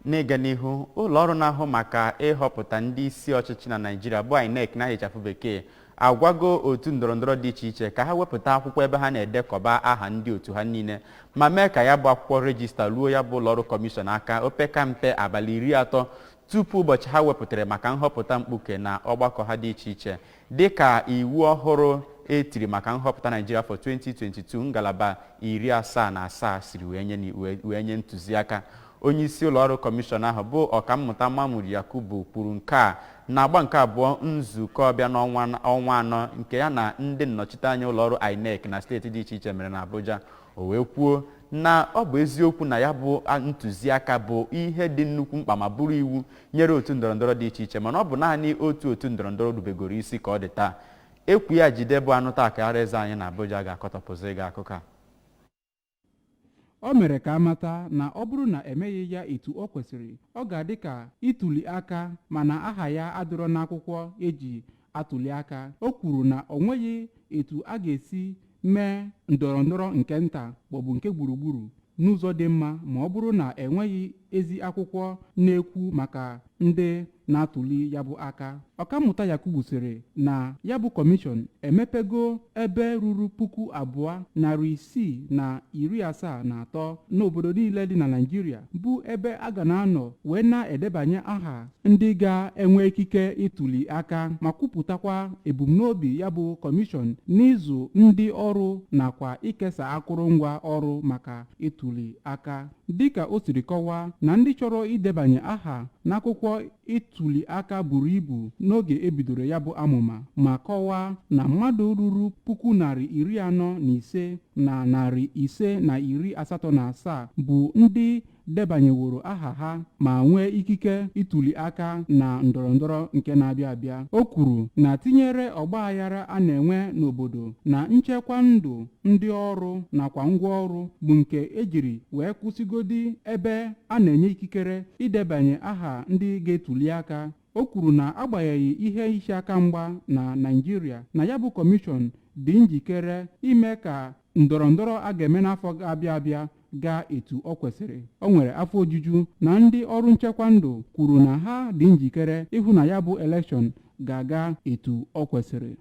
N'ịga n'ihu, ụlọ ọrụ na-ahụ maka ịhọpụta ndị isi ọchịchị na Naịjirịa bụ INEC na ịchafụ bekee agwago otu ndọrọndọrọ dị iche iche ka ha wepụta akwụkwọ ebe ha na-edekọba aha ndị otu ha niile ma mee ka ya bụ akwụkwọ rejista ruo ya bụ ụlọ ọrụ kọmishọn aka opeka mpe abalị 30 tupu ụbọchị ha wepụtara maka nhọpụta mkpuke na ọgbakọ ha dị iche iche dịka iwu ọhụrụ etiri maka nhọpụta Naịjirịa for 2022 ngalaba 77 siri wee nye ntụziaka. Onye isi ụlọ ọrụ kọmishọn ahụ bụ ọkammụta Mahmood Yakubu kwuru nke a na-agba nke abụọ nzukọ ọbịa n'ọnwa anọ nke ya na ndị nnọchiteanya ụlọ ọrụ INEC na steeti dị iche iche mere na Abuja. O wee kwuo na ọ bụ eziokwu na ya bụ ntụziaka bụ ihe dị nnukwu mkpa ma bụrụ iwu nyere otu ndọrọndọrọ dị iche iche, mana ọ bụ naanị otu ndọrọndọrọ rubegoro isi ka ọ dị taa. Ekwu ya jide bụ anụta akara eze anyị na Abuja ga-akọtọpụzi gị akụkọ a. O mere ka amata na ọ bụrụ na emeghị ya etu o kwesịrị, ọ ga-adị ka ituli aka mana aha ya adịrọ n'akwụkwọ eji atuli aka. O kwuru na o nweghị etu a ga-esi mee ndọrọndọrọ nke nta maọbụ nke gburugburu n'ụzọ dị mma ma ọ bụrụ na enweghị ezi akwụkwọ na-ekwu maka ndị na-atuli ya bụ aka. Ọkammụta Yakubu sịrị na ya bụ kọmishọn emepego ebe ruru 2,673 n'obodo niile dị na Naịjirịa bụ ebe a ga na-anọ wee na-edebanye aha ndị ga-enwe ikike ituli aka ma kwupụtakwa ebumnobi ya bụ kọmishọn n'ịzụ ndị ọrụ nakwa ikesa akụrụngwa ọrụ maka ituli aka. Dịka o siri kọwaa na ndị chọrọ idebanye aha n'akwụkwọ ituli aka buru ibu n'oge ebidoro ya bụ amụma ma kọwaa na mmadụ ruru 445 na 587 bụ ndị debanyeworo aha ha ma nwee ikike ituli aka na ndọrọndọrọ nke na-abịa abịa. O kwuru na tinyere ọgbaghara a na-enwe n'obodo na nchekwa ndụ ndị ọrụ nakwa ngwaọrụ bụ nke ejiri wee kwụsịgodi ebe a na-enye ikikere idebanye aha ndị ga-etuli aka. O kwuru na agbanyeghị ihe isi aka mgba na Naịjirịa na ya bụ kọmishọn dị njikere ime ka ndọrọndọrọ a ga-eme n'afọ ga-abịa abịa gaa etu o kwesịrị. O nwere afọ ojuju na ndị ọrụ nchekwa ndụ kwuru na ha dị njikere ịhụ na ya bụ elekshọn ga-aga etu o kwesịrị.